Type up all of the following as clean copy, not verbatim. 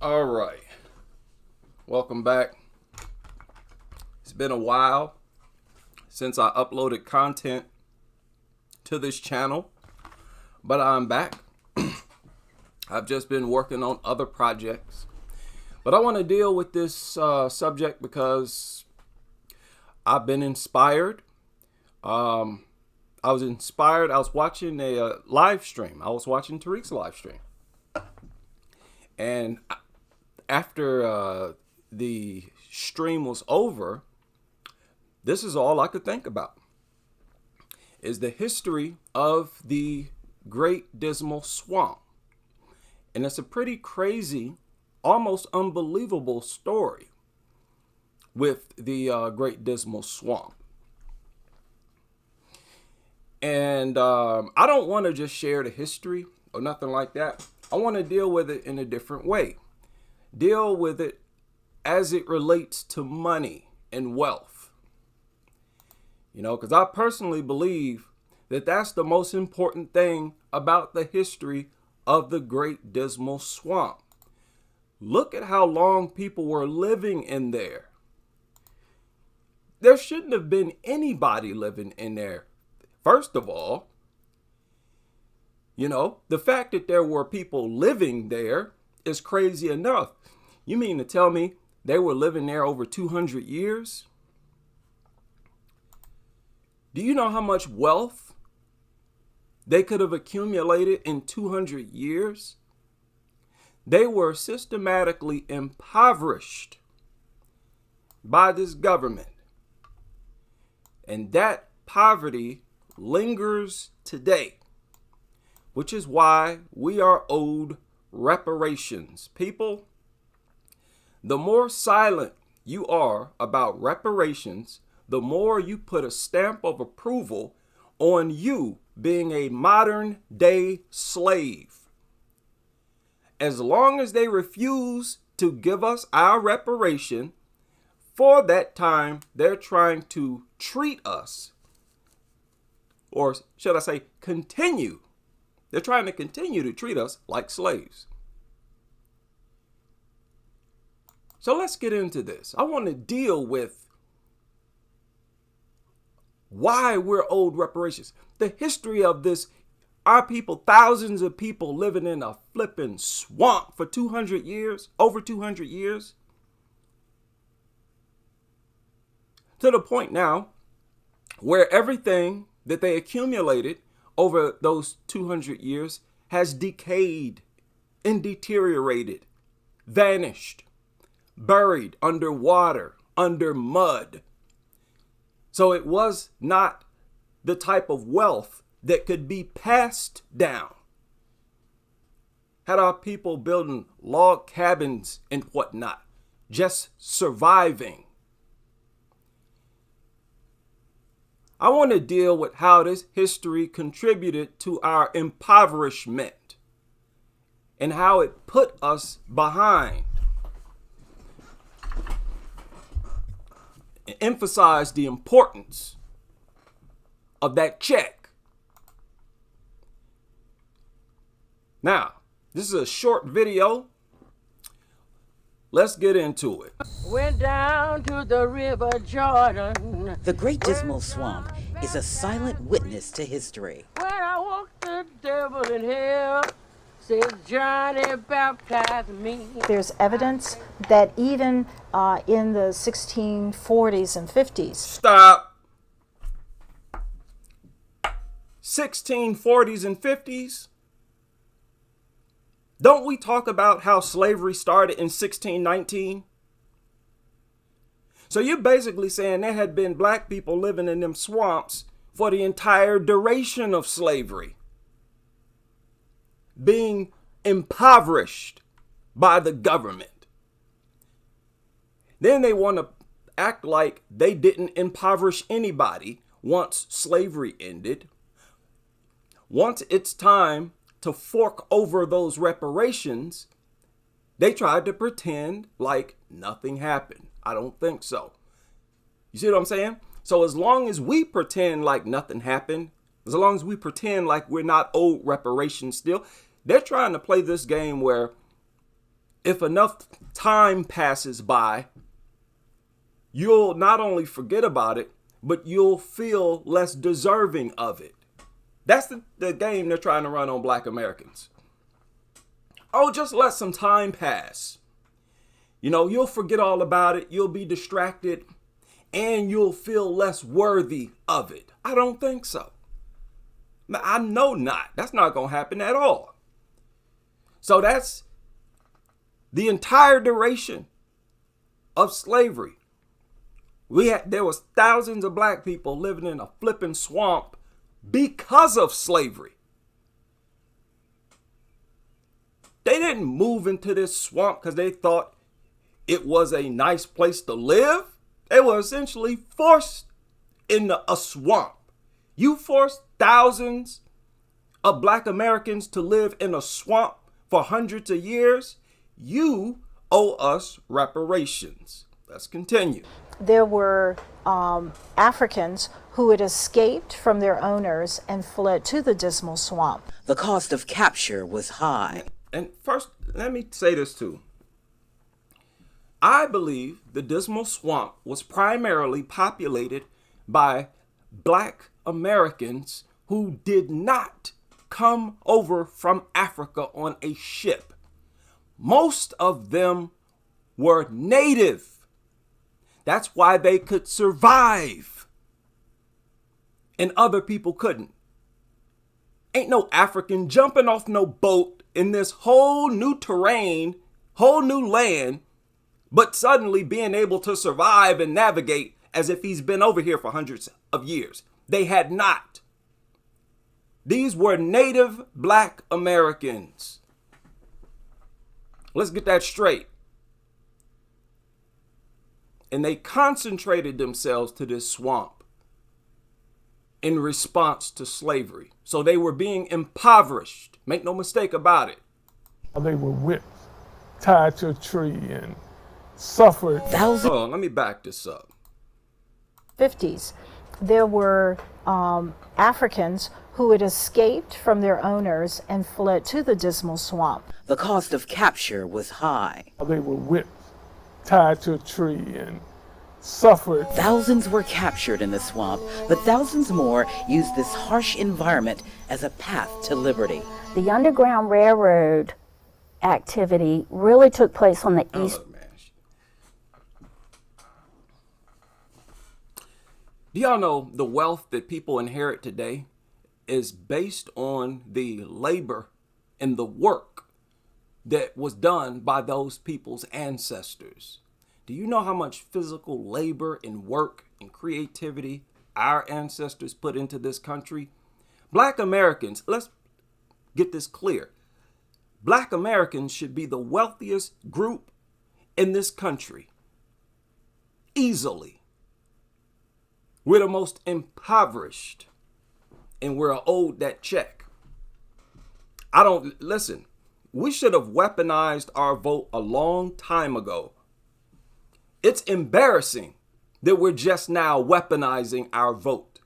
All right. Welcome back. It's been a while since I uploaded content to this channel, but I'm back. I've just been working on other projects, but I want to deal with this subject because I've been inspired. I was inspired. I was watching a live stream. I was watching Tariq's live stream. And after the stream was over, this is all I could think about, is the history of the Great Dismal Swamp. And it's a pretty crazy, almost unbelievable story with the Great Dismal Swamp. And I don't want to just share the history or nothing like that. I want to deal with it in a different way. Deal with it as it relates to money and wealth. You know, because I personally believe that that's the most important thing about the history of the Great Dismal Swamp. Look at how long people were living in there. There shouldn't have been anybody living in there. First of all, you know, the fact that there were people living there is crazy enough. You mean to tell me they were living there over 200 years? Do you know how much wealth they could have accumulated in 200 years? They were systematically impoverished by this government. And that poverty lingers today, which is why we are owed reparations. People, the more silent you are about reparations, the more you put a stamp of approval on you being a modern day slave. As long as they refuse to give us our reparation, for that time, they're trying to treat us, or should I say, they're trying to continue to treat us like slaves. So let's get into this. I want to deal with why we're owed reparations. The history of this, our people, thousands of people living in a flipping swamp for 200 years, over 200 years. To the point now where everything that they accumulated over those 200 years has decayed and deteriorated, vanished, buried under water, under mud. So it was not the type of wealth that could be passed down. Had our people building log cabins and whatnot, just surviving. I want to deal with how this history contributed to our impoverishment and how it put us behind. And emphasize the importance of that check. Now, this is a short video. Let's get into it. Went down to the river Jordan. The Great Dismal Swamp is a silent witness to history. When I walked the devil in hell, said Johnny baptized me. There's evidence that even in the 1640s and 50s. Stop. 1640s and 50s? Don't we talk about how slavery started in 1619? So you're basically saying there had been black people living in them swamps for the entire duration of slavery, being impoverished by the government. Then they want to act like they didn't impoverish anybody once slavery ended. Once it's time to fork over those reparations, they tried to pretend like nothing happened. I don't think so. You see what I'm saying? So as long as we pretend like nothing happened, as long as we pretend like we're not owed reparations still, they're trying to play this game where if enough time passes by, you'll not only forget about it, but you'll feel less deserving of it. That's the game they're trying to run on Black Americans. Oh, just let some time pass. You'll forget all about it. You'll be distracted and you'll feel less worthy of it. I don't think so. I know not. That's not going to happen at all. So that's the entire duration of slavery. There was thousands of black people living in a flipping swamp because of slavery. They didn't move into this swamp because they thought it was a nice place to live. They were essentially forced into a swamp. You forced thousands of black Americans to live in a swamp for hundreds of years. You owe us reparations. Let's continue. There were Africans who had escaped from their owners and fled to the Dismal Swamp. The cost of capture was high. And first, let me say this too. I believe the Dismal Swamp was primarily populated by black Americans who did not come over from Africa on a ship. Most of them were native. That's why they could survive and other people couldn't. Ain't no African jumping off no boat in this whole new terrain, whole new land, but suddenly being able to survive and navigate as if he's been over here for hundreds of years. They had not. These were native black Americans. Let's get that straight. And they concentrated themselves to this swamp in response to slavery. So they were being impoverished. Make no mistake about it. They were whipped, tied to a tree, and suffered. Thousands. Hold on, let me back this up. 50s, there were Africans who had escaped from their owners and fled to the Dismal Swamp. The cost of capture was high. They were whipped, tied to a tree, and suffered. Thousands were captured in the swamp, but thousands more used this harsh environment as a path to liberty. The Underground Railroad activity really took place on the east. Look, man. Do y'all know the wealth that people inherit today is based on the labor and the work that was done by those people's ancestors? Do you know how much physical labor and work and creativity our ancestors put into this country? Black Americans, let's get this clear. Black Americans should be the wealthiest group in this country. Easily. We're the most impoverished, and we're owed that check. Listen, we should have weaponized our vote a long time ago. It's embarrassing that we're just now weaponizing our vote.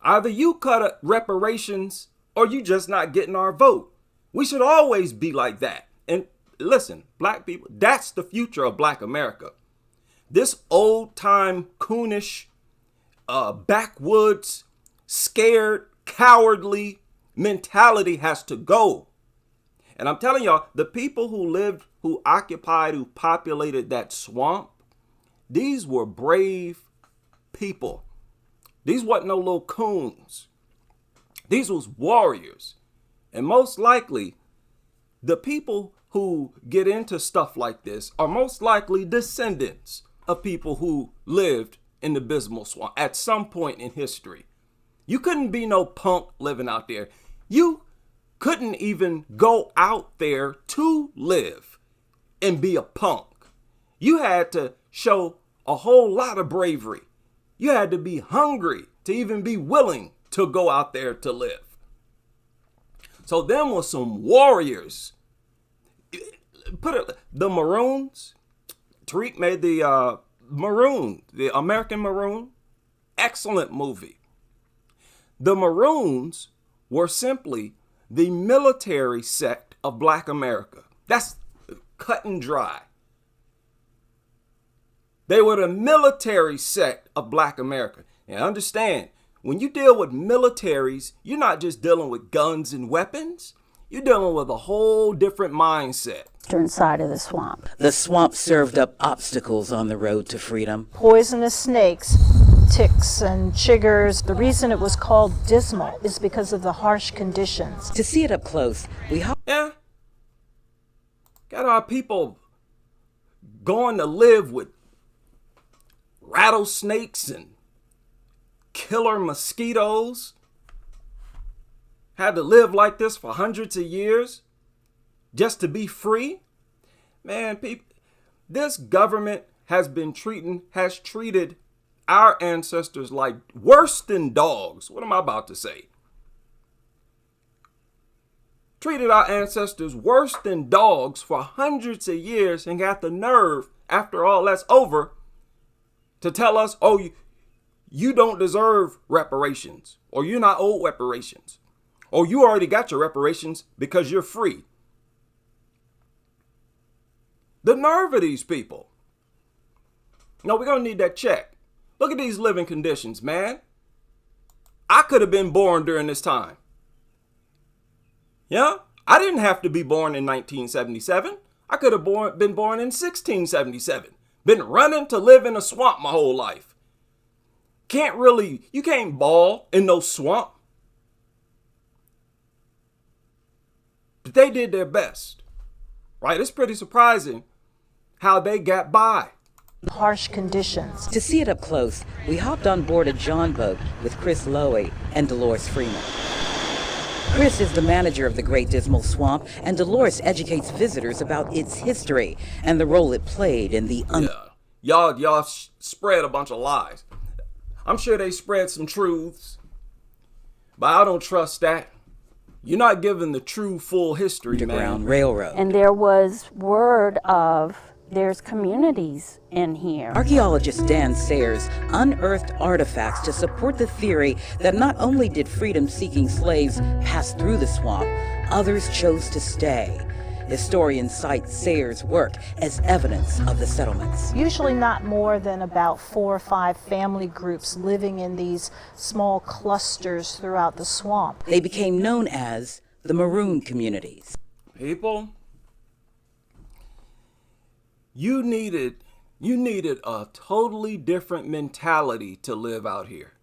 Either you cut reparations or you just not getting our vote. We should always be like that. And listen, black people, that's the future of Black America. This old time coonish, backwoods, scared, cowardly mentality has to go. And I'm telling y'all, the people who occupied, who populated that swamp, these were brave people. These wasn't no little coons. These was warriors. And most likely, the people who get into stuff like this are most likely descendants of people who lived in the Dismal Swamp at some point in history. You couldn't be no punk living out there. You couldn't even go out there to live and be a punk. You had to show a whole lot of bravery. You had to be hungry to even be willing to go out there to live. So them were some warriors. The Maroons. Tariq made the Maroon, the American Maroon. Excellent movie. The Maroons were simply the military sect of Black America. That's cut and dry. They were the military sect of Black America. And understand, when you deal with militaries, you're not just dealing with guns and weapons. You're dealing with a whole different mindset. Eastern side of the swamp. The swamp served up obstacles on the road to freedom. Poisonous snakes, ticks and chiggers. The reason it was called Dismal is because of the harsh conditions. To see it up close, we Yeah. Got our people going to live with rattlesnakes and killer mosquitoes. Had to live like this for hundreds of years just to be free. Man, people, this government has treated our ancestors like worse than dogs. What am I about to say? Treated our ancestors worse than dogs for hundreds of years and got the nerve, after all that's over, to tell us, oh, you don't deserve reparations, or you're not owed reparations, or you already got your reparations because you're free. The nerve of these people. No, we're going to need that check. Look at these living conditions, man. I could have been born during this time. Yeah, I didn't have to be born in 1977. I could have been born in 1677. Been running to live in a swamp my whole life. You can't ball in no swamp. But they did their best, right? It's pretty surprising how they got by. Harsh conditions. To see it up close, we hopped on board a John boat with Chris Lowy and Dolores Freeman. Chris is the manager of the Great Dismal Swamp, and Dolores educates visitors about its history and the role it played in the Y'all spread a bunch of lies. I'm sure they spread some truths, but I don't trust that. You're not giving the true full history, Underground man. Railroad. And there was word of there's communities in here. Archaeologist Dan Sayers unearthed artifacts to support the theory that not only did freedom-seeking slaves pass through the swamp, others chose to stay. Historians cite Sayers' work as evidence of the settlements. Usually not more than about 4 or 5 family groups living in these small clusters throughout the swamp. They became known as the Maroon communities. People, you needed a totally different mentality to live out here.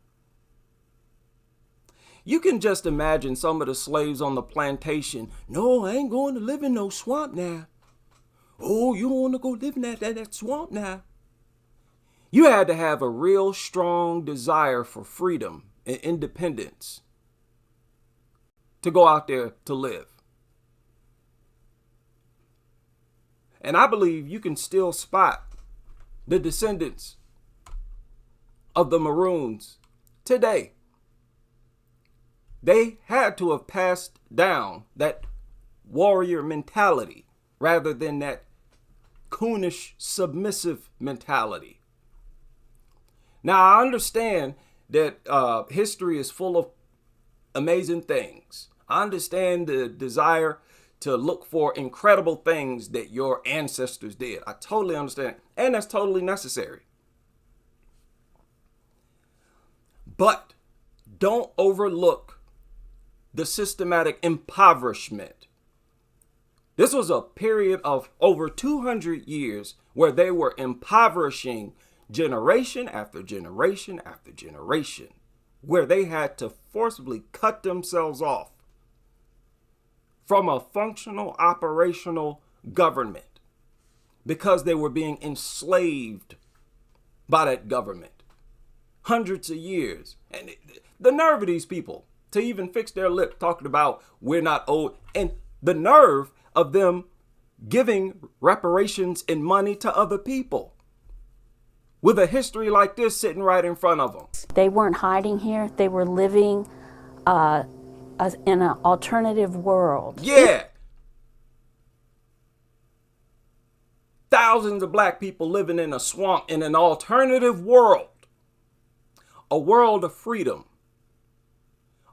You can just imagine some of the slaves on the plantation. No, I ain't going to live in no swamp now. Oh, you don't want to go live in that swamp now. You had to have a real strong desire for freedom and independence to go out there to live. And I believe you can still spot the descendants of the Maroons today. They had to have passed down that warrior mentality rather than that coonish, submissive mentality. Now, I understand that history is full of amazing things. I understand the desire to look for incredible things that your ancestors did. I totally understand. And that's totally necessary. But don't overlook the systematic impoverishment. This was a period of over 200 years where they were impoverishing generation after generation after generation, where they had to forcibly cut themselves off from a functional, operational government because they were being enslaved by that government. Hundreds of years. And the nerve of these people to even fix their lips talking about we're not owed, and the nerve of them giving reparations and money to other people with a history like this sitting right in front of them. They weren't hiding here. They were living in an alternative world. Yeah. Thousands of black people living in a swamp in an alternative world. A world of freedom.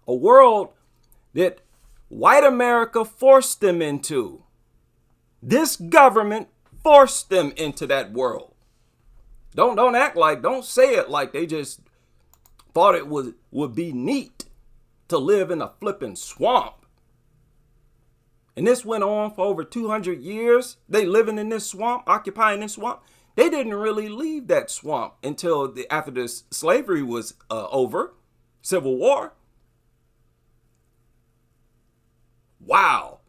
A world that white America forced them into. This government forced them into that world. Don't say it like they just thought it would be neat to live in a flipping swamp. And this went on for over 200 years. They living in this swamp, occupying this swamp. They didn't really leave that swamp until after this slavery was over, Civil War. Wow,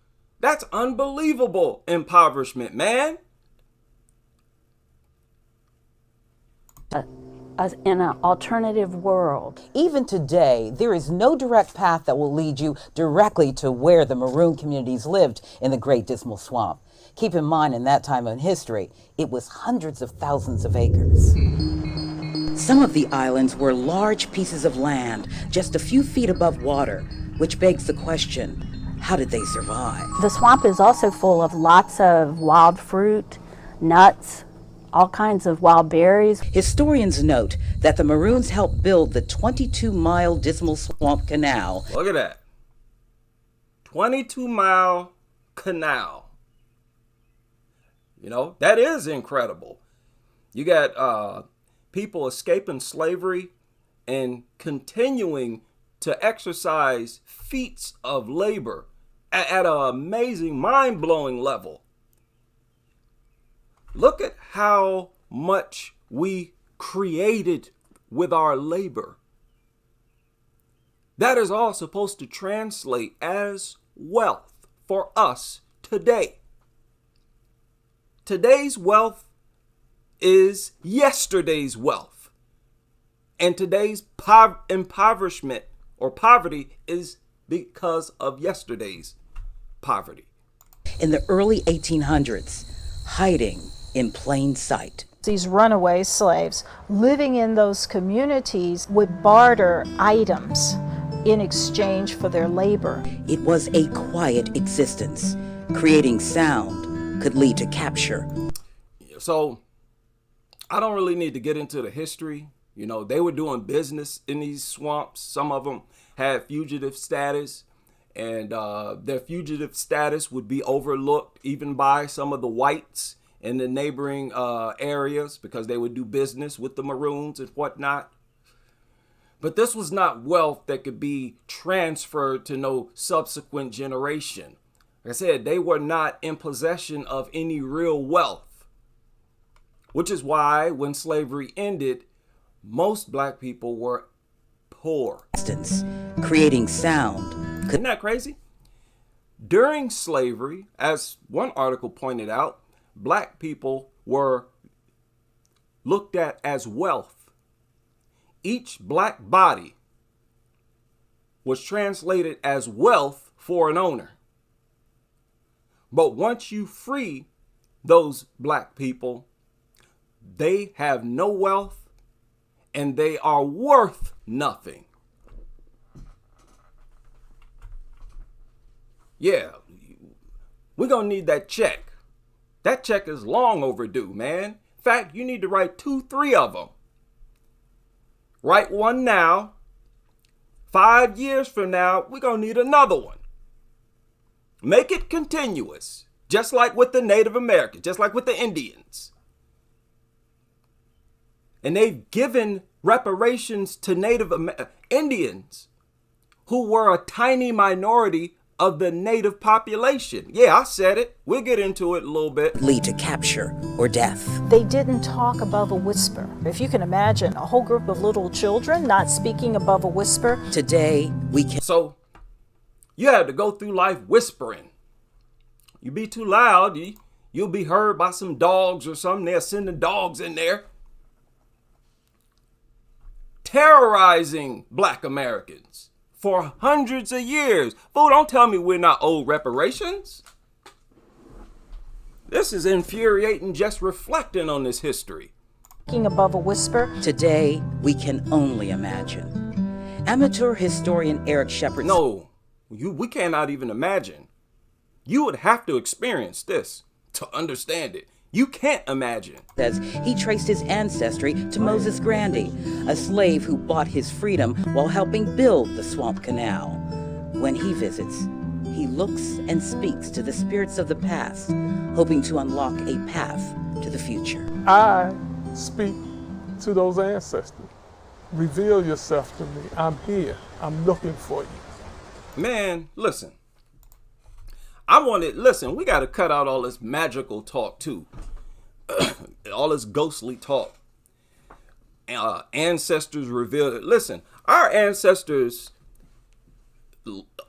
that's unbelievable impoverishment, man. In an alternative world. Even today, there is no direct path that will lead you directly to where the maroon communities lived in the Great Dismal Swamp. Keep in mind, in that time in history, it was hundreds of thousands of acres. Some of the islands were large pieces of land, just a few feet above water, which begs the question, how did they survive? The swamp is also full of lots of wild fruit, nuts, all kinds of wild berries. Historians note that the Maroons helped build the 22-mile Dismal Swamp Canal. Look at that. 22-mile canal. You know, that is incredible. You got people escaping slavery and continuing to exercise feats of labor at an amazing, mind-blowing level. Look at how much we created with our labor. That is all supposed to translate as wealth for us today. Today's wealth is yesterday's wealth. And today's impoverishment or poverty is because of yesterday's poverty. In the early 1800s, hiding in plain sight. These runaway slaves living in those communities would barter items in exchange for their labor. It was a quiet existence. Creating sound could lead to capture. So I don't really need to get into the history. You know, they were doing business in these swamps. Some of them had fugitive status, and their fugitive status would be overlooked even by some of the whites in the neighboring areas because they would do business with the Maroons and whatnot. But this was not wealth that could be transferred to no subsequent generation. Like I said, they were not in possession of any real wealth, which is why when slavery ended, most black people were poor. Creating sound. Isn't that crazy? During slavery, as one article pointed out, black people were looked at as wealth. Each black body was translated as wealth for an owner. But once you free those black people, they have no wealth and they are worth nothing. Yeah, we're going to need that check. That check is long overdue, man. In fact, you need to write 2-3 of them. Write one now. 5 years from now, we're going to need another one. Make it continuous, just like with the Native Americans, just like with the Indians. And they've given reparations to Native Indians who were a tiny minority of the native population. Yeah, I said it. We'll get into it a little bit. Lead to capture or death. They didn't talk above a whisper. If you can imagine a whole group of little children not speaking above a whisper. Today, we can. So you have to go through life whispering. You be too loud, you'll be heard by some dogs or something. They're sending dogs in there, terrorizing black Americans for hundreds of years. Fool, don't tell me we're not owed reparations. This is infuriating just reflecting on this history. Speaking above a whisper. Today, we can only imagine. Amateur historian Eric Shepard. No, we cannot even imagine. You would have to experience this to understand it. You can't imagine. Says he traced his ancestry to Moses Grandy, a slave who bought his freedom while helping build the Swamp Canal. When he visits, he looks and speaks to the spirits of the past, hoping to unlock a path to the future. I speak to those ancestors. Reveal yourself to me. I'm here. I'm looking for you. Man, listen. We got to cut out all this magical talk too. All this ghostly talk. Ancestors revealed. Listen, our ancestors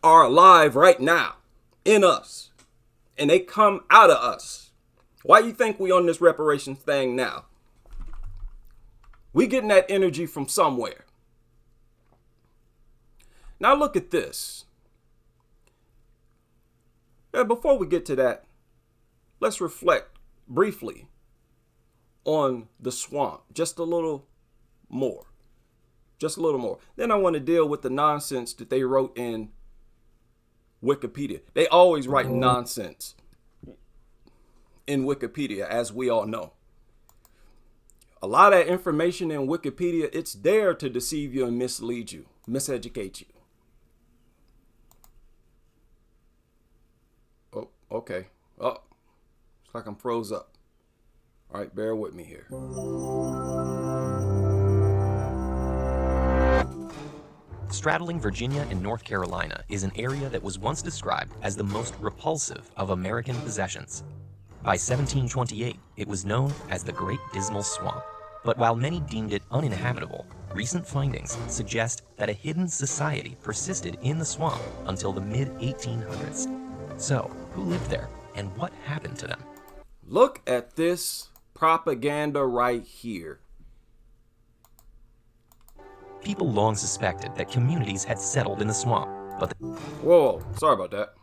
are alive right now in us, and they come out of us. Why you think we on this reparations thing now? We getting that energy from somewhere. Now look at this. Before we get to that, let's reflect briefly on the swamp. Just a little more. Then I want to deal with the nonsense that they wrote in Wikipedia. They always write nonsense in Wikipedia, as we all know. A lot of information in Wikipedia, it's there to deceive you and mislead you, miseducate you. Oh, okay. Oh, it's like I'm froze up. All right, bear with me here. Straddling Virginia and North Carolina is an area that was once described as the most repulsive of American possessions. By 1728, it was known as the Great Dismal Swamp. But while many deemed it uninhabitable, recent findings suggest that a hidden society persisted in the swamp until the mid-1800s. So, who lived there, and what happened to them? Look at this propaganda right here. People long suspected that communities had settled in the swamp, but the Whoa, sorry about that.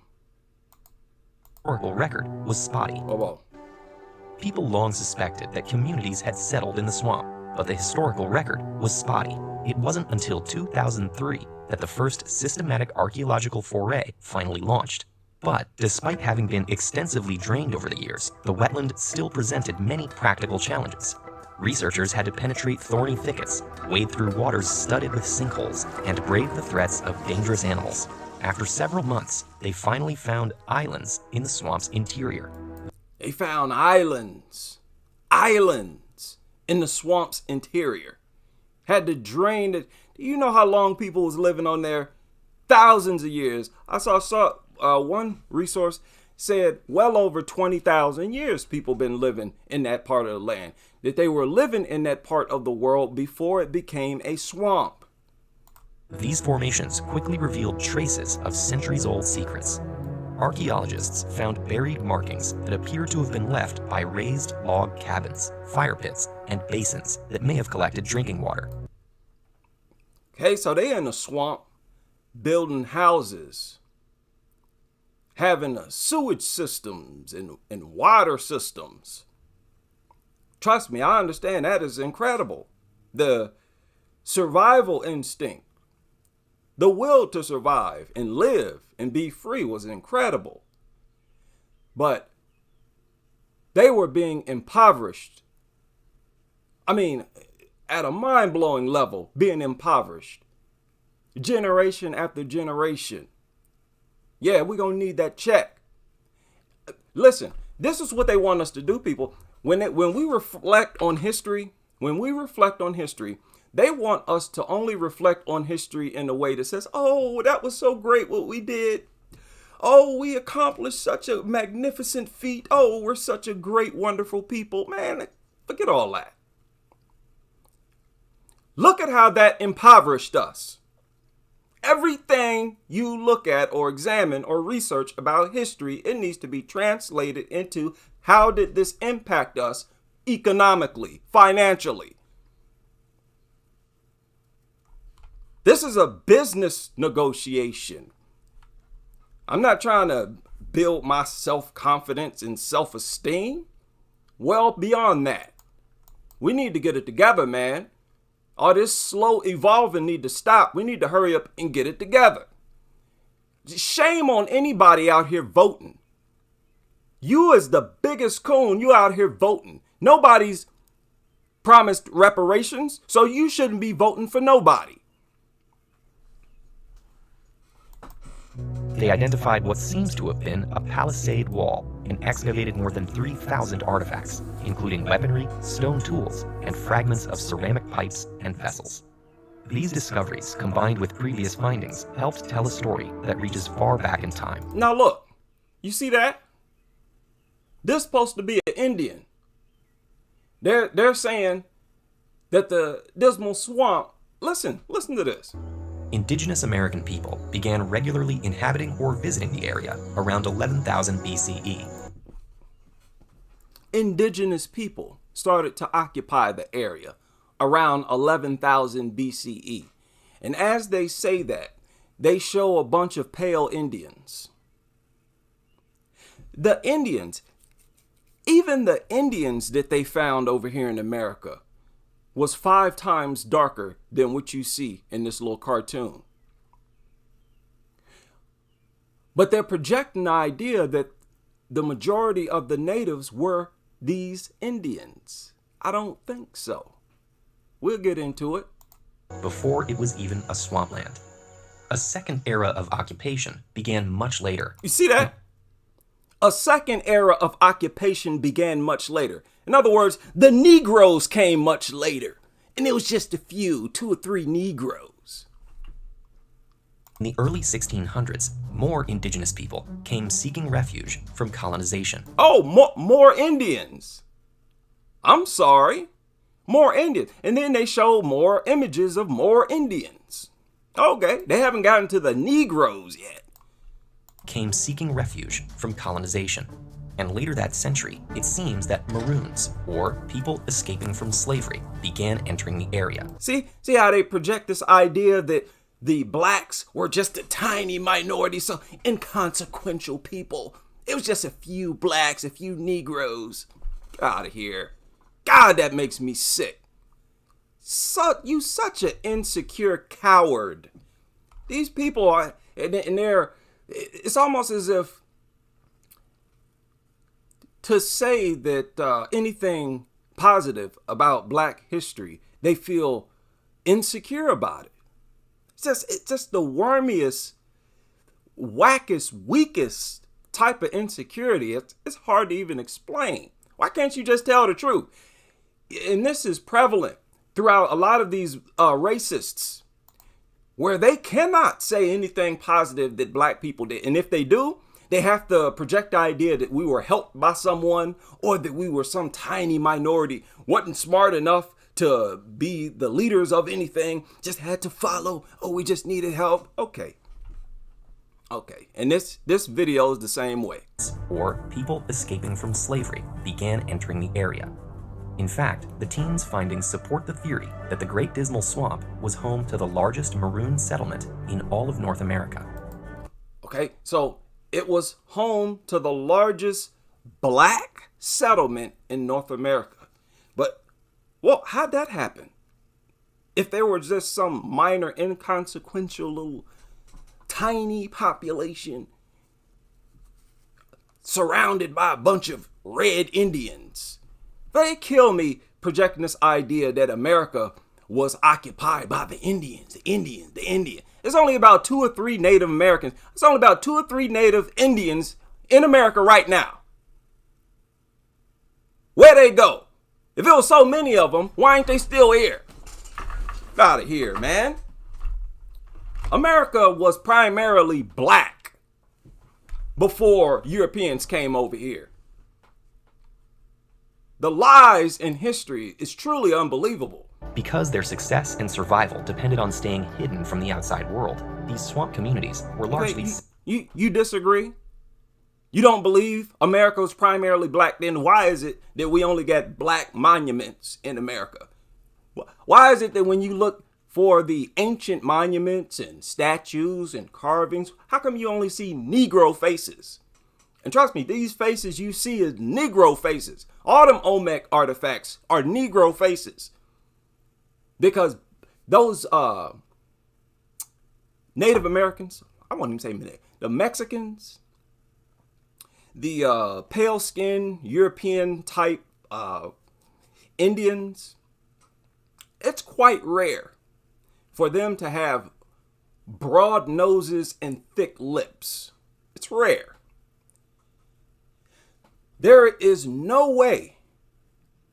historical record was spotty. Whoa. People long suspected that communities had settled in the swamp, but the historical record was spotty. It wasn't until 2003 that the first systematic archaeological foray finally launched. But despite having been extensively drained over the years, the wetland still presented many practical challenges. Researchers had to penetrate thorny thickets, wade through waters studded with sinkholes, and brave the threats of dangerous animals. After several months, they finally found islands in the swamp's interior. They found islands in the swamp's interior. Had to drain it. Do you know how long people was living on there? Thousands of years. I saw one resource said well over 20,000 years people been living in that part of the land. That they were living in that part of the world before it became a swamp. These formations quickly revealed traces of centuries-old secrets. Archaeologists found buried markings that appear to have been left by raised log cabins, fire pits, and basins that may have collected drinking water. Okay, so they in the swamp building houses, having sewage systems and water systems. Trust me, I understand that is incredible. The survival instinct, the will to survive and live and be free was incredible. But they were being impoverished. I mean, at a mind-blowing level, being impoverished. Generation after generation. Yeah, we're going to need that check. Listen, this is what they want us to do, people. When we reflect on history, they want us to only reflect on history in a way that says, oh, that was so great what we did. Oh, we accomplished such a magnificent feat. Oh, we're such a great, wonderful people. Man, forget all that. Look at how that impoverished us. Everything you look at or examine or research about history, it needs to be translated into how did this impact us economically, financially. This is a business negotiation. I'm not trying to build my self-confidence and self-esteem. Well, beyond that, we need to get it together, man. All this slow evolving need to stop. We need to hurry up and get it together. Shame on anybody out here voting. You as the biggest coon, you out here voting. Nobody's promised reparations, so you shouldn't be voting for nobody. They identified what seems to have been a palisade wall and excavated more than 3,000 artifacts, including weaponry, stone tools, and fragments of ceramic pipes and vessels. These discoveries, combined with previous findings, helped tell a story that reaches far back in time. Now look, you see that? This is supposed to be an Indian. They're saying that the Dismal Swamp, listen to this. Indigenous American people began regularly inhabiting or visiting the area around 11,000 BCE. Indigenous people started to occupy the area around 11,000 BCE. And as they say that, they show a bunch of pale Indians. The Indians, even the Indians that they found over here in America, was 5 times darker than what you see in this little cartoon. But they're projecting the idea that the majority of the natives were these Indians. I don't think so. We'll get into it. Before it was even a swampland. A second era of occupation began much later. You see that? A second era of occupation began much later. In other words, the Negroes came much later. And it was just a few, 2 or 3 Negroes. In the early 1600s, more indigenous people came seeking refuge from colonization. Oh, more Indians. I'm sorry. More Indians. And then they showed more images of more Indians. Okay, they haven't gotten to the Negroes yet. Came seeking refuge from colonization. And later that century, it seems that Maroons, or people escaping from slavery, began entering the area. See how they project this idea that the blacks were just a tiny minority, so inconsequential people. It was just a few blacks, a few Negroes. Get out of here. God, that makes me sick. You such an insecure coward. These people are, and it's almost as if to say that anything positive about black history, they feel insecure about it. It's just the wormiest, wackest, weakest type of insecurity. It's hard to even explain. Why can't you just tell the truth? And this is prevalent throughout a lot of these racists, where they cannot say anything positive that black people did. And if they do, they have to project the idea that we were helped by someone, or that we were some tiny minority, wasn't smart enough to be the leaders of anything, just had to follow. Oh, we just needed help. Okay. And this video is the same way. Or people escaping from slavery began entering the area. In fact, the team's findings support the theory that the Great Dismal Swamp was home to the largest maroon settlement in all of North America. Okay, so it was home to the largest black settlement in North America. But, well, how'd that happen? If there were just some minor, inconsequential little tiny population surrounded by a bunch of red Indians, they kill me projecting this idea that America was occupied by the Indians. There's only about 2 or 3 Native Americans. There's only about 2 or 3 Native Indians in America right now. Where'd they go? If it was so many of them, why ain't they still here? Get out of here, man. America was primarily black before Europeans came over here. The lies in history is truly unbelievable. Because their success and survival depended on staying hidden from the outside world, these swamp communities were largely... You disagree? You don't believe America was primarily black? Then why is it that we only got black monuments in America? Why is it that when you look for the ancient monuments and statues and carvings, how come you only see Negro faces? And trust me, these faces you see is Negro faces. All them Olmec artifacts are Negro faces. Because those Native Americans, I won't even say the Mexicans, the pale skin European type Indians, it's quite rare for them to have broad noses and thick lips. It's rare. There is no way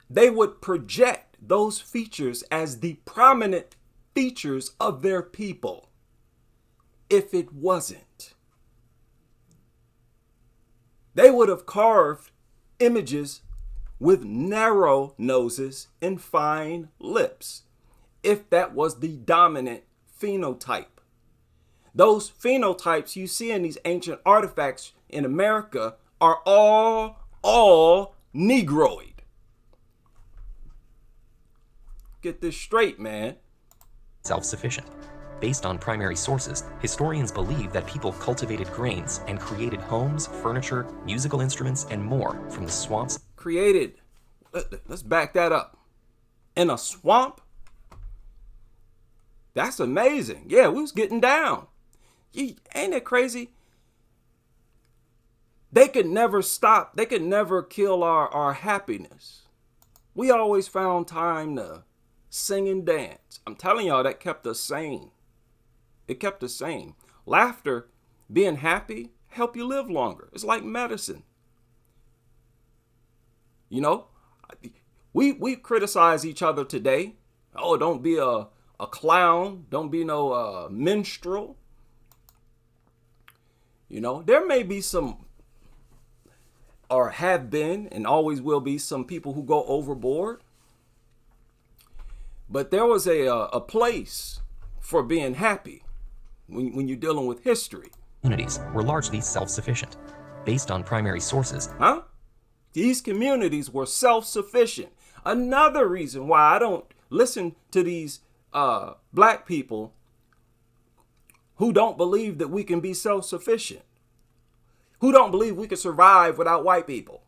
they would project those features as the prominent features of their people if it wasn't. They would have carved images with narrow noses and fine lips if that was the dominant phenotype. Those phenotypes you see in these ancient artifacts in America are all Negroid. Get this straight, man. Self-sufficient. Based on primary sources, historians believe that people cultivated grains and created homes, furniture, musical instruments, and more from the swamps. Created. Let's back that up. In a swamp? That's amazing. Yeah, we was getting down. Ain't that crazy? They could never stop. They could never kill our happiness. We always found time to sing and dance. I'm telling y'all, that kept us sane. It kept us sane. Laughter, being happy, help you live longer. It's like medicine. You know, we criticize each other today. Oh, don't be a clown. Don't be no minstrel. You know, there may be some, or have been, and always will be, some people who go overboard. But there was a place for being happy when you're dealing with history. Communities were largely self-sufficient, based on primary sources. Huh? These communities were self-sufficient. Another reason why I don't listen to these black people who don't believe that we can be self-sufficient, who don't believe we can survive without white people.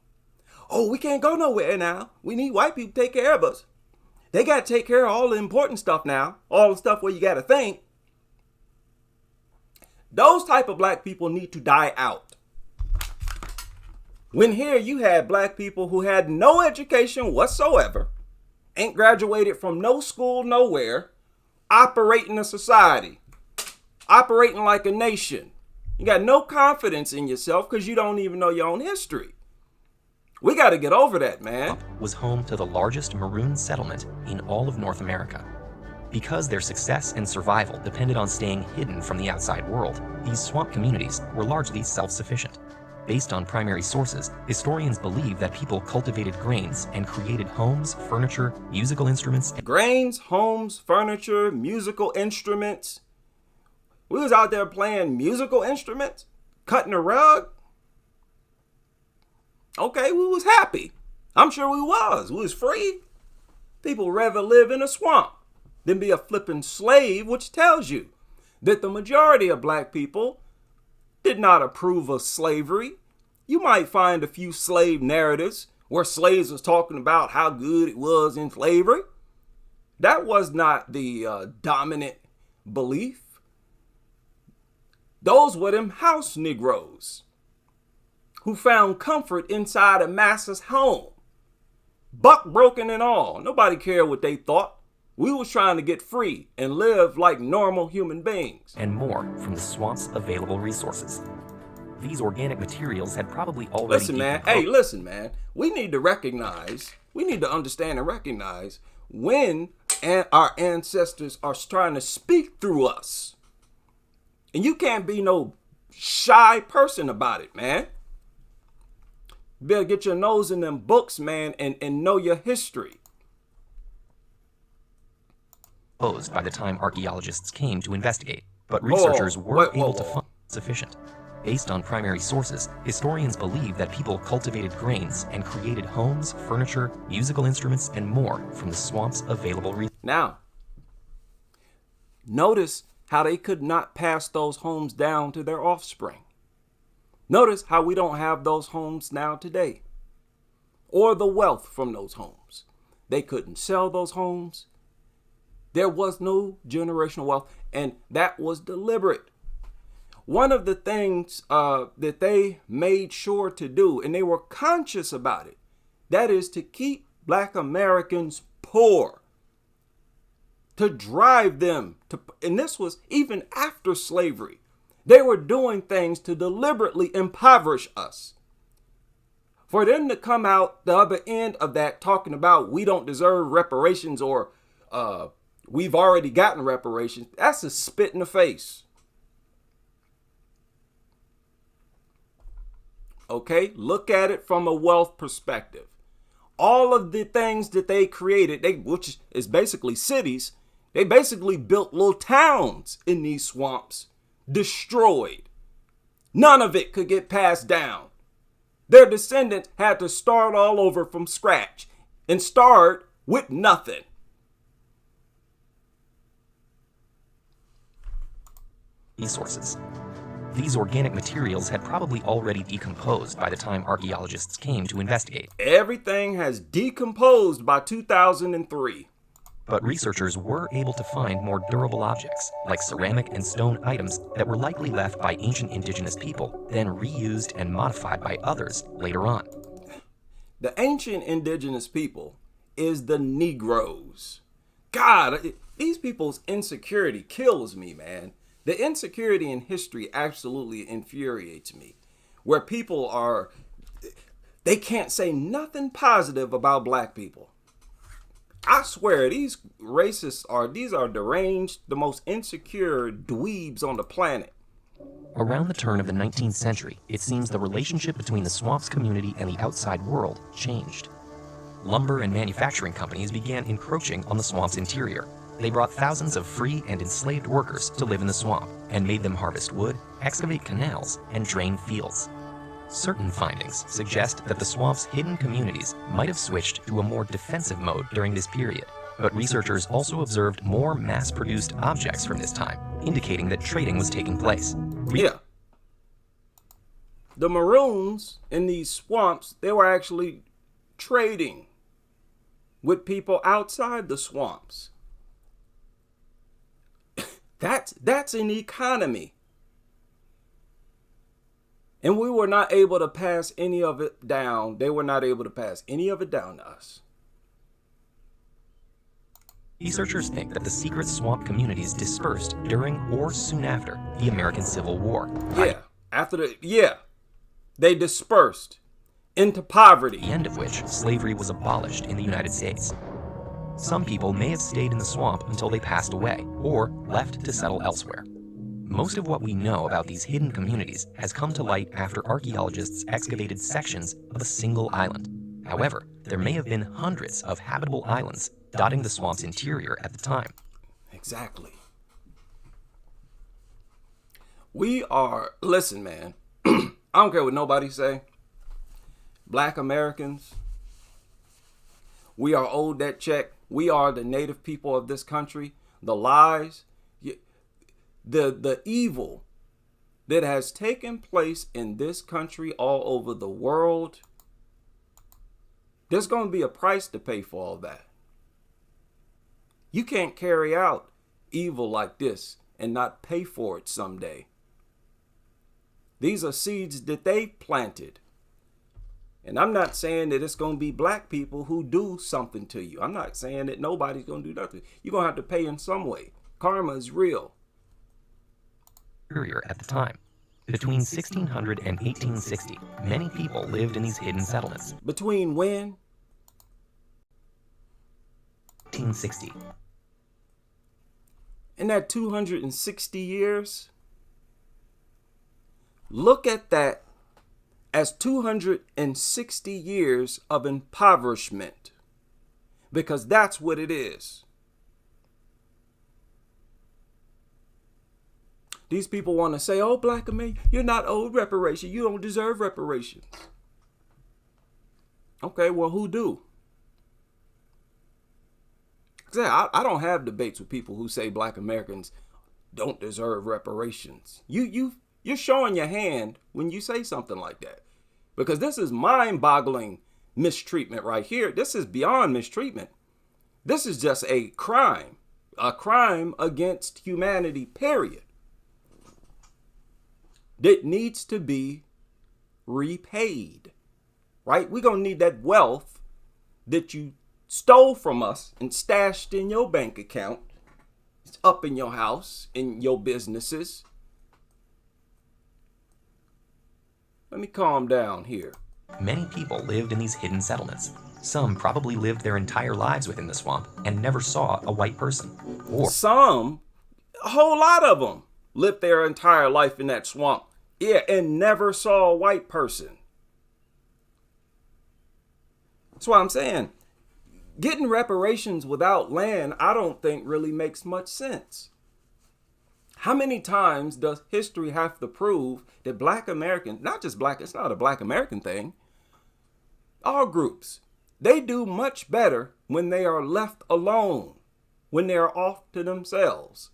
Oh, we can't go nowhere now. We need white people to take care of us. They got to take care of all the important stuff now, all the stuff where you got to think. Those type of black people need to die out. When here you had black people who had no education whatsoever, ain't graduated from no school nowhere, operating a society, operating like a nation. You got no confidence in yourself because you don't even know your own history. We got to get over that, man. Was home to the largest maroon settlement in all of North America. Because their success and survival depended on staying hidden from the outside world, these swamp communities were largely self-sufficient. Based on primary sources, historians believe that people cultivated grains and created homes, furniture, musical instruments. Grains, homes, furniture, musical instruments. We was out there playing musical instruments, cutting a rug. Okay, we was happy. I'm sure we was. We was free. People rather live in a swamp than be a flipping slave, which tells you that the majority of black people did not approve of slavery. You might find a few slave narratives where slaves was talking about how good it was in slavery. That was not the dominant belief. Those were them house Negroes who found comfort inside a masses home, buck broken and all. Nobody cared what they thought. We was trying to get free and live like normal human beings. And more from the swamp's available resources. These organic materials had probably already Listen, man. We need to understand and recognize when our ancestors are trying to speak through us. And you can't be no shy person about it, man. You better get your nose in them books, man, and know your history. By the time archaeologists came to investigate, but researchers were able to find sufficient. Based on primary sources, historians believe that people cultivated grains and created homes, furniture, musical instruments, and more from the swamp's available resources. Now, notice how they could not pass those homes down to their offspring. Notice how we don't have those homes now today, or the wealth from those homes. They couldn't sell those homes. There was no generational wealth, and that was deliberate. One of the things that they made sure to do, and they were conscious about it, that is to keep Black Americans poor. to drive them to, and this was even after slavery. They were doing things to deliberately impoverish us. For them to come out the other end of that talking about we don't deserve reparations or we've already gotten reparations, that's a spit in the face. Okay, look at it from a wealth perspective. All of the things that they created, which is basically cities, they basically built little towns in these swamps, destroyed. None of it could get passed down. Their descendants had to start all over from scratch and start with nothing. Resources. These organic materials had probably already decomposed by the time archaeologists came to investigate. Everything has decomposed by 2003. But researchers were able to find more durable objects, like ceramic and stone items that were likely left by ancient indigenous people, then reused and modified by others later on. The ancient indigenous people is the Negroes. God, these people's insecurity kills me, man. The insecurity in history absolutely infuriates me. Where people they can't say nothing positive about black people. I swear, these racists are deranged, the most insecure dweebs on the planet. Around the turn of the 19th century, it seems the relationship between the swamps community and the outside world changed. Lumber and manufacturing companies began encroaching on the swamp's interior. They brought thousands of free and enslaved workers to live in the swamp and made them harvest wood, excavate canals, and drain fields. Certain findings suggest that the swamp's hidden communities might have switched to a more defensive mode during this period, but researchers also observed more mass-produced objects from this time, indicating that trading was taking place. Yeah. The Maroons in these swamps, they were actually trading with people outside the swamps. That's an economy. And we were not able to pass any of it down. They were not able to pass any of it down to us. Researchers think that the secret swamp communities dispersed during or soon after the American Civil War. They dispersed into poverty. At the end of which slavery was abolished in the United States. Some people may have stayed in the swamp until they passed away or left to settle elsewhere. Most of what we know about these hidden communities has come to light after archaeologists excavated sections of a single island. However, there may have been hundreds of habitable islands dotting the swamp's interior at the time. Exactly. Listen, man, I don't care what nobody say. Black Americans, we are owed that check. We are the native people of this country. The lies, the evil that has taken place in this country all over the world, there's going to be a price to pay for all that. You can't carry out evil like this and not pay for it someday. These are seeds that they planted. And I'm not saying that it's going to be black people who do something to you. I'm not saying that nobody's going to do nothing. You're going to have to pay in some way. Karma is real. At the time. Between 1600 and 1860, many people lived in these hidden settlements. Between when? 1860. In that 260 years, look at that as 260 years of impoverishment, because that's what it is. These people want to say, oh, black American, you're not owed reparation. You don't deserve reparations. Okay, well, who do? I don't have debates with people who say black Americans don't deserve reparations. You're showing your hand when you say something like that. Because this is mind-boggling mistreatment right here. This is beyond mistreatment. This is just a crime against humanity, period, that needs to be repaid, right? We're going to need that wealth that you stole from us and stashed in your bank account. It's up in your house, in your businesses. Let me calm down here. Many people lived in these hidden settlements. Some probably lived their entire lives within the swamp and never saw a white person. Or Some, a whole lot of them, lived their entire life in that swamp. Yeah, and never saw a white person. That's why I'm saying, getting reparations without land, I don't think really makes much sense. How many times does history have to prove that Black Americans, not just Black, it's not a Black American thing, all groups, they do much better when they are left alone, when they are off to themselves.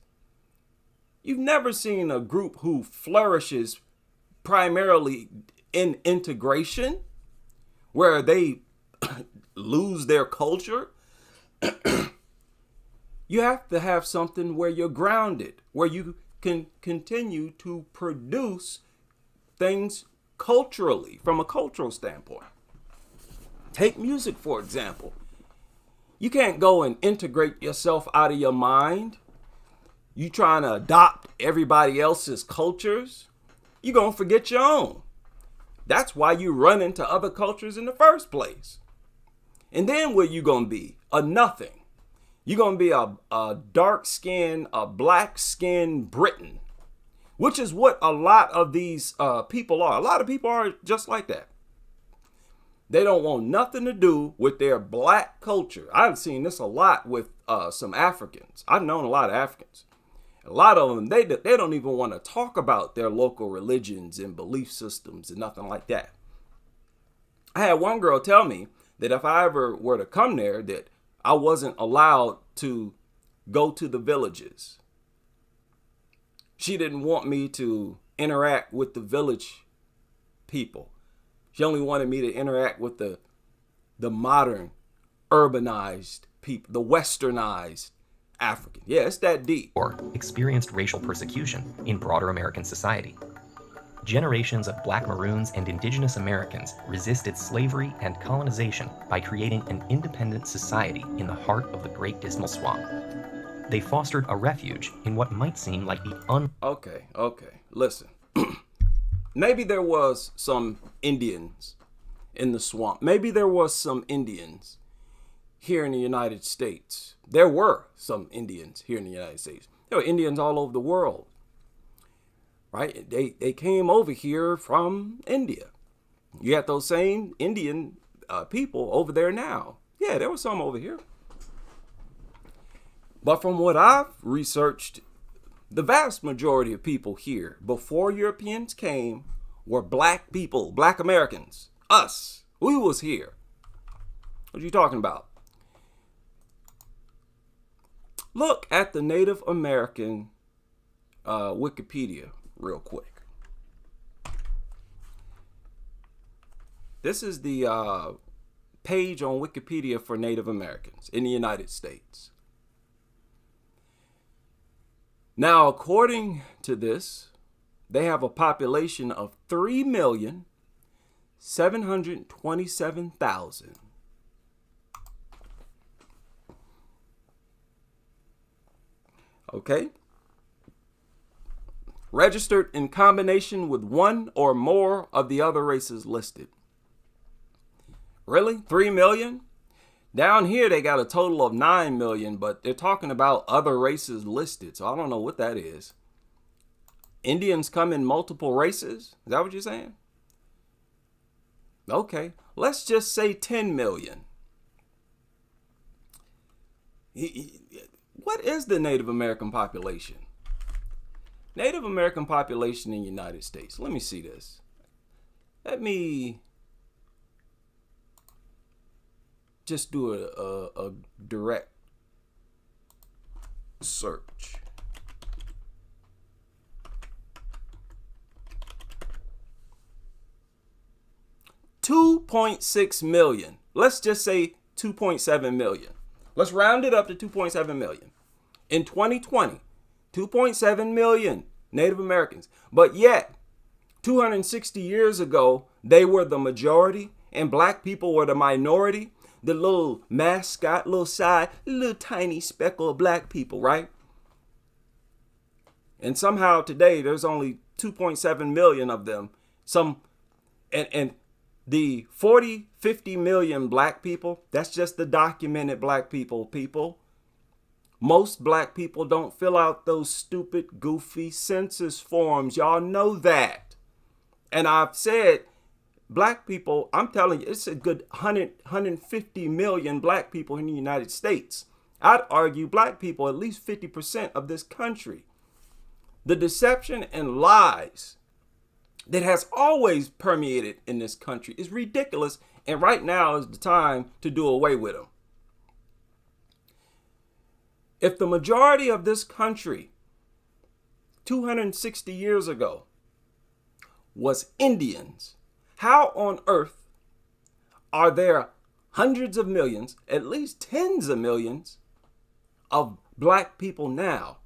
You've never seen a group who flourishes primarily in integration, where they lose their culture. You have to have something where you're grounded, where you can continue to produce things culturally, from a cultural standpoint. Take music, for example. You can't go and integrate yourself out of your mind. You trying to adopt everybody else's cultures, you're going to forget your own. That's why you run into other cultures in the first place. And then what you going to be? A nothing. You're going to be a dark-skinned, a black-skinned Briton, which is what a lot of these people are. A lot of people are just like that. They don't want nothing to do with their black culture. I've seen this a lot with some Africans. I've known a lot of Africans. A lot of them, they don't even want to talk about their local religions and belief systems and nothing like that. I had one girl tell me that if I ever were to come there, that I wasn't allowed to go to the villages. She didn't want me to interact with the village people. She only wanted me to interact with the modern, urbanized people, the westernized African. Yeah, it's that deep. Or experienced racial persecution in broader American society. Generations of Black Maroons and Indigenous Americans resisted slavery and colonization by creating an independent society in the heart of the Great Dismal Swamp. They fostered a refuge in what might seem like the Okay. Listen. Maybe there was some Indians in the swamp. Maybe there was some Indians here in the United States. There were some Indians here in the United States. There were Indians all over the world, right? They came over here from India. You got those same Indian people over there now. Yeah, there was some over here. But from what I've researched, the vast majority of people here before Europeans came were black people, Black Americans, us. We was here. What are you talking about? Look at the Native American Wikipedia real quick. This is the page on Wikipedia for Native Americans in the United States. Now, according to this, they have a population of 3,727,000. Okay? Registered in combination with one or more of the other races listed. Really? 3 million? Down here, they got a total of 9 million, but they're talking about other races listed, so I don't know what that is. Indians come in multiple races? Is that what you're saying? Okay, let's just say 10 million. What is the Native American population? Native American population in the United States. Let me see this. Let me just do a direct search. $2.6 million. Let's just say 2.7 million. Let's round it up to 2.7 million. In 2020, 2.7 million Native Americans. But yet, 260 years ago, they were the majority and black people were the minority. The little mascot, little tiny speckle of black people, right? And somehow today there's only 2.7 million of them. And the 50 million black people, that's just the documented black people. Most black people don't fill out those stupid, goofy census forms. Y'all know that. And I've said, black people, I'm telling you, it's a good 150 million black people in the United States. I'd argue black people, at least 50% of this country. The deception and lies that has always permeated in this country is ridiculous. And right now is the time to do away with them. If the majority of this country 260 years ago was Indians, how on earth are there hundreds of millions, at least tens of millions of black people now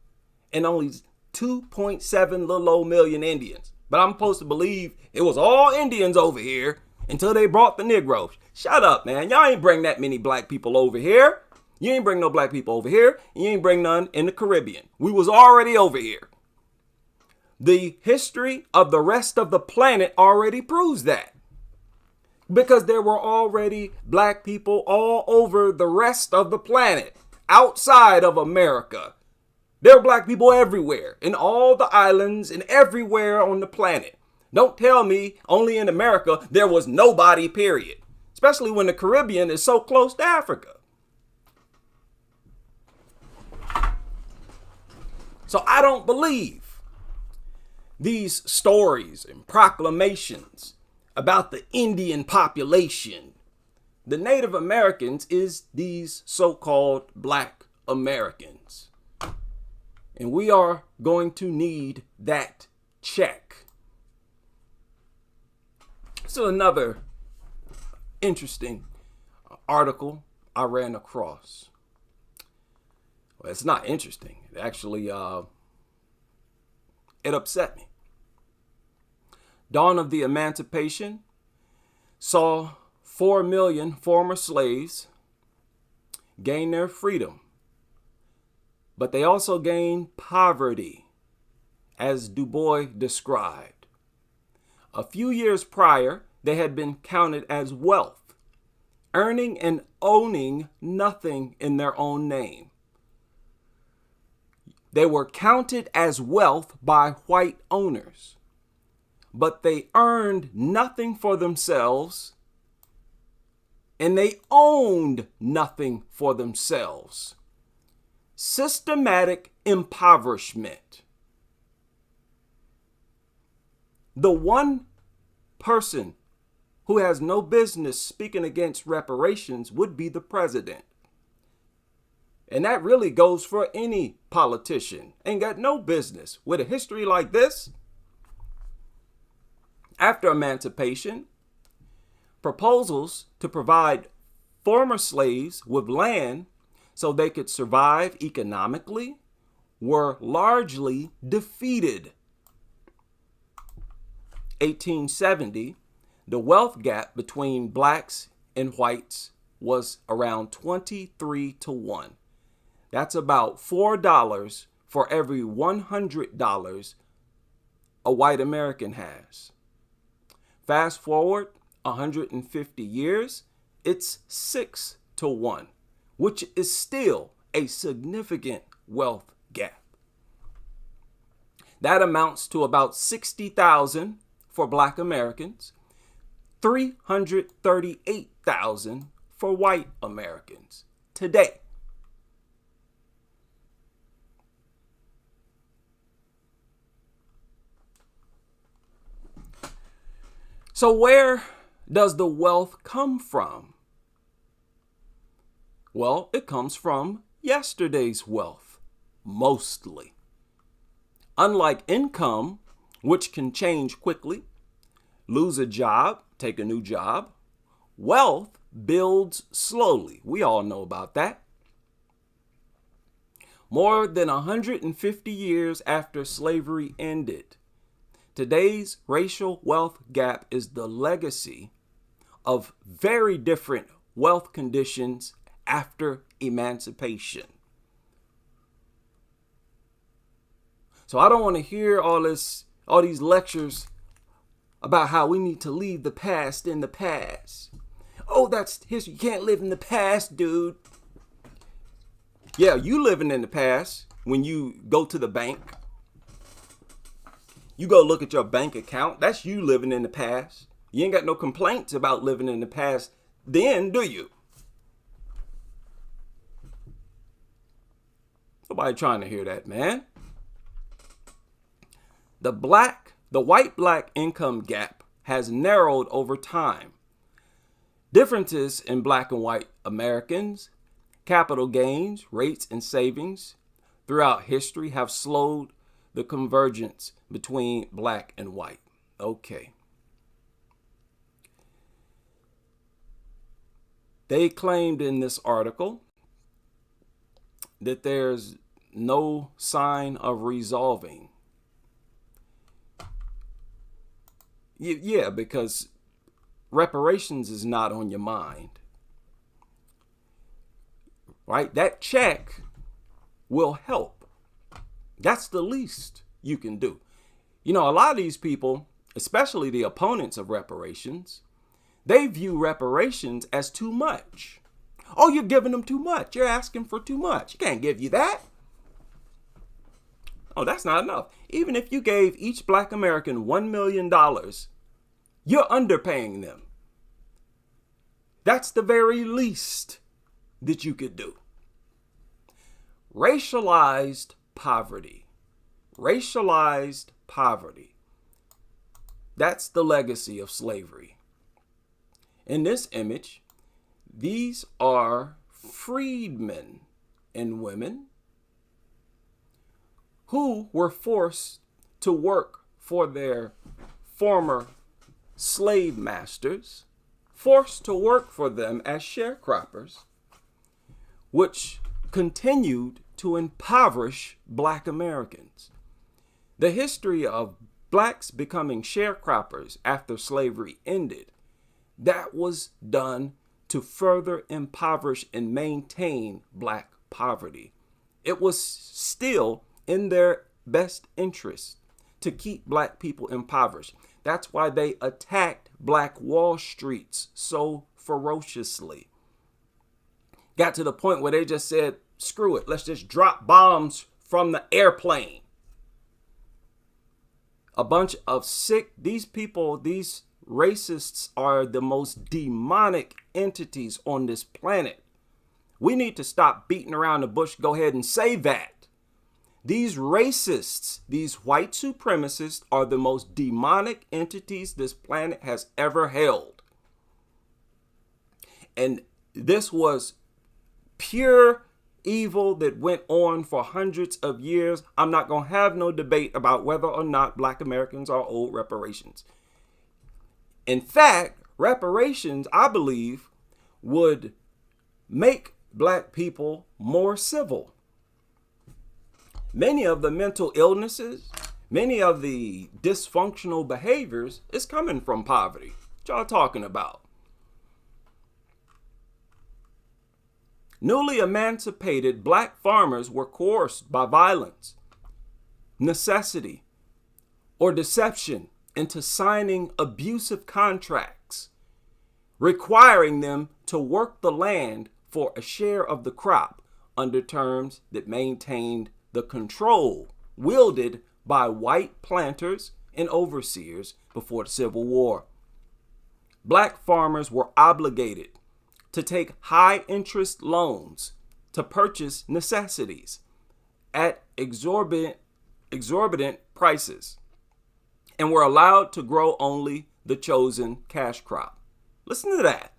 and only 2.7 little old million Indians? But I'm supposed to believe it was all Indians over here until they brought the Negroes. Shut up, man. Y'all ain't bring that many black people over here. You ain't bring no black people over here. And you ain't bring none in the Caribbean. We was already over here. The history of the rest of the planet already proves that. Because there were already black people all over the rest of the planet, outside of America. There are black people everywhere, in all the islands and everywhere on the planet. Don't tell me only in America there was nobody, period. Especially when the Caribbean is so close to Africa. So I don't believe these stories and proclamations about the Indian population. The Native Americans is these so-called black Americans. And we are going to need that check. So another interesting article I ran across. Well, it's not interesting. It actually, it upset me. Dawn of the Emancipation saw 4 million former slaves gain their freedom. But they also gained poverty, as Du Bois described. A few years prior, they had been counted as wealth, earning and owning nothing in their own name. They were counted as wealth by white owners, but they earned nothing for themselves, and they owned nothing for themselves. Systematic impoverishment. The one person who has no business speaking against reparations would be the president. And that really goes for any politician. Ain't got no business with a history like this. After emancipation, proposals to provide former slaves with land so they could survive economically were largely defeated. 1870, the wealth gap between blacks and whites was around 23-1. That's about $4 for every $100 a white American has. Fast forward 150 years, it's 6-1, which is still a significant wealth gap. That amounts to about 60,000 for black Americans, 338,000 for white Americans today. So where does the wealth come from? Well, it comes from yesterday's wealth, mostly. Unlike income, which can change quickly, lose a job, take a new job, wealth builds slowly. We all know about that. More than 150 years after slavery ended, today's racial wealth gap is the legacy of very different wealth conditions after emancipation. So I don't want to hear all these lectures about how we need to leave the past in the past. Oh, that's history. You can't live in the past, dude. Yeah, you living in the past when you go to the bank. You go look at your bank account. That's you living in the past. You ain't got no complaints about living in the past then, do you? Nobody trying to hear that, man. The white-black income gap has narrowed over time. Differences in black and white Americans, capital gains, rates, and savings throughout history have slowed the convergence between black and white. Okay. They claimed in this article that there's no sign of resolving. Yeah, because reparations is not on your mind. Right? That check will help. That's the least you can do. You know, a lot of these people, especially the opponents of reparations, they view reparations as too much. Oh, you're giving them too much. You're asking for too much. You can't give you that. Oh, that's not enough. Even if you gave each black American $1 million, you're underpaying them. That's the very least that you could do. Racialized poverty. Racialized poverty. That's the legacy of slavery. In this image, these are freedmen and women who were forced to work for their former slave masters, forced to work for them as sharecroppers, which continued to impoverish black Americans. The history of blacks becoming sharecroppers after slavery ended, that was done to further impoverish and maintain black poverty. It was still in their best interest to keep black people impoverished. That's why they attacked Black Wall Streets so ferociously. Got to the point where they just said, screw it, let's just drop bombs from the airplane. A bunch of these people, these racists are the most demonic entities on this planet. We need to stop beating around the bush. Go ahead and say that. These racists, these white supremacists are the most demonic entities this planet has ever held. And this was pure evil that went on for hundreds of years. I'm not going to have no debate about whether or not black Americans are owed reparations. In fact, reparations, I believe, would make black people more civil. Many of the mental illnesses, many of the dysfunctional behaviors is coming from poverty. What y'all talking about? Newly emancipated black farmers were coerced by violence, necessity, or deception into signing abusive contracts, requiring them to work the land for a share of the crop under terms that maintained the control wielded by white planters and overseers before the Civil War. Black farmers were obligated to take high interest loans to purchase necessities at exorbitant prices and were allowed to grow only the chosen cash crop. Listen to that.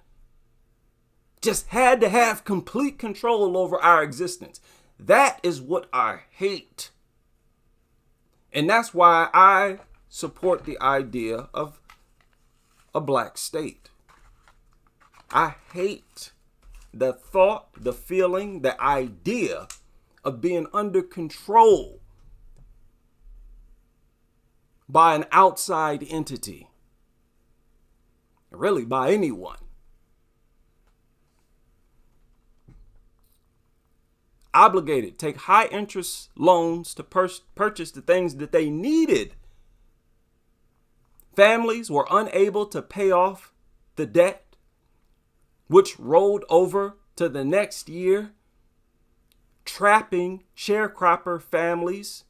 Just had to have complete control over our existence. That is what I hate. And that's why I support the idea of a black state. I hate the thought, the feeling, the idea of being under control by an outside entity. Really, by anyone. obligated, take high interest loans to purchase the things that they needed. Families were unable to pay off the debt, which rolled over to the next year, trapping sharecropper families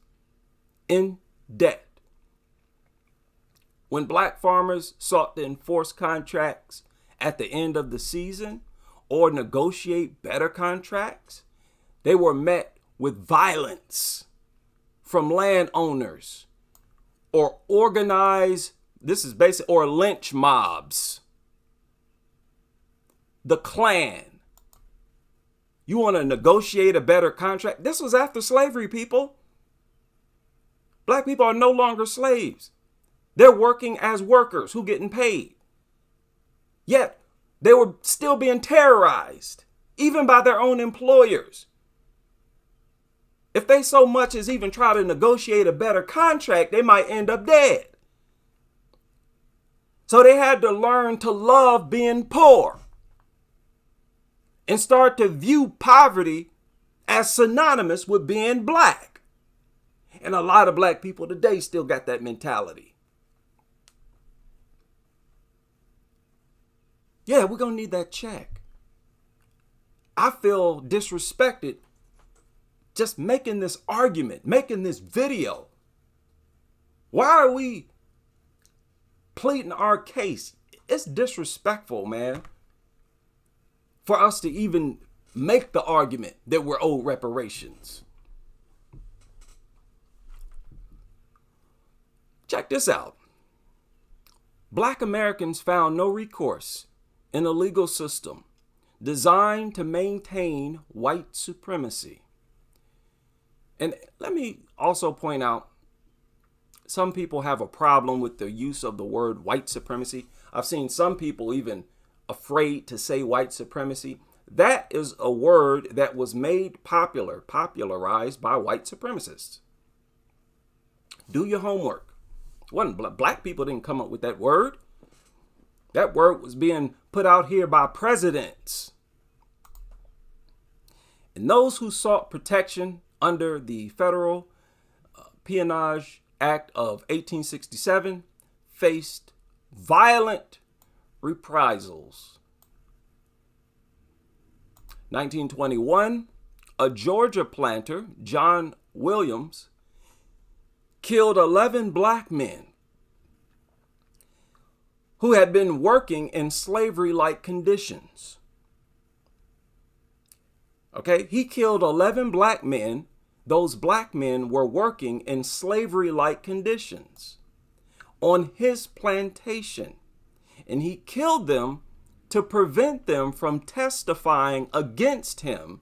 in debt. When black farmers sought to enforce contracts at the end of the season or negotiate better contracts, they were met with violence from landowners or organized, or lynch mobs. The Klan. You want to negotiate a better contract? This was after slavery, people. Black people are no longer slaves. They're working as workers who getting paid. Yet they were still being terrorized, even by their own employers. If they so much as even try to negotiate a better contract, they might end up dead. So they had to learn to love being poor and start to view poverty as synonymous with being black. And a lot of black people today still got that mentality. Yeah, we're going to need that check. I feel disrespected just making this argument, making this video. Why are we pleading our case? It's disrespectful, man, for us to even make the argument that we're owed reparations. Check this out. Black Americans found no recourse in a legal system designed to maintain white supremacy. And let me also point out, some people have a problem with the use of the word white supremacy. I've seen some people even afraid to say white supremacy. That is a word that was made popularized by white supremacists. Do your homework. Black people didn't come up with that word. That word was being put out here by presidents. And those who sought protection under the Federal Peonage Act of 1867 faced violent reprisals. 1921, a Georgia planter, John Williams, killed 11 black men who had been working in slavery-like conditions. Okay, he killed 11 black men. Those black men were working in slavery-like conditions on his plantation, and he killed them to prevent them from testifying against him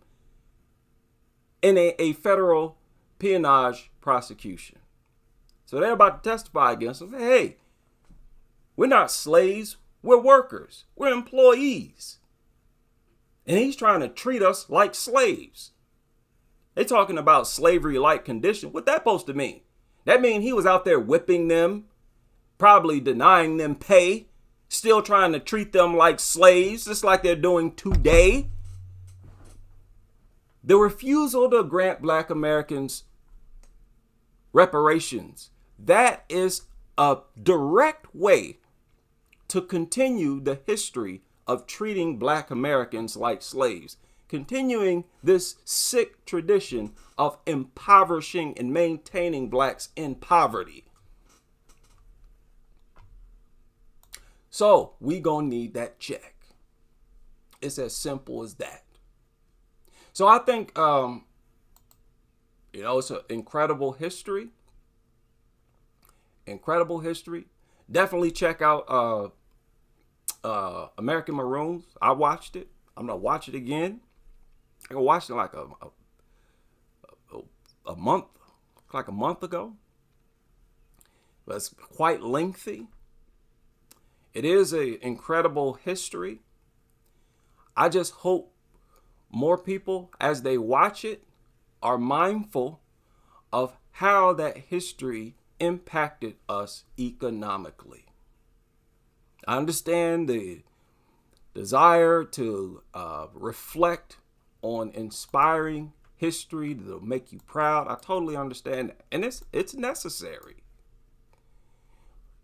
in a federal peonage prosecution. So they're about to testify against him. Hey, we're not slaves, we're workers, we're employees. And he's trying to treat us like slaves. They're talking about slavery-like condition. What that supposed to mean? That means he was out there whipping them, probably denying them pay, still trying to treat them like slaves, just like they're doing today. The refusal to grant black Americans reparations, that is a direct way to continue the history of treating black Americans like slaves, continuing this sick tradition of impoverishing and maintaining blacks in poverty. So we gonna need that check. It's as simple as that. So I think, it's an incredible history. Incredible history. Definitely check out American Maroons. I watched it. I'm gonna watch it again. I watched it like a month ago. But it's quite lengthy. It is an incredible history. I just hope more people, as they watch it, are mindful of how that history impacted us economically. I understand the desire to reflect on inspiring history that'll make you proud. I totally understand that. And it's necessary.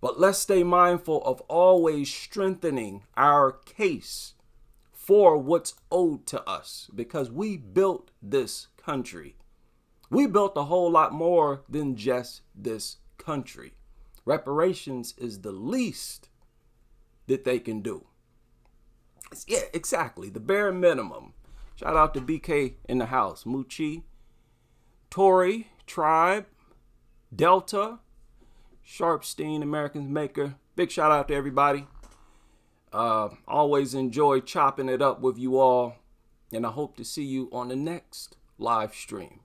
But let's stay mindful of always strengthening our case for what's owed to us, because we built this country. We built a whole lot more than just this country. Reparations is the least that they can do. Yeah, exactly. The bare minimum. Shout out to BK in the house. Muchi, Tori, Tribe, Delta, Sharpstein, Americans Maker. Big shout out to everybody. Always enjoy chopping it up with you all. And I hope to see you on the next live stream.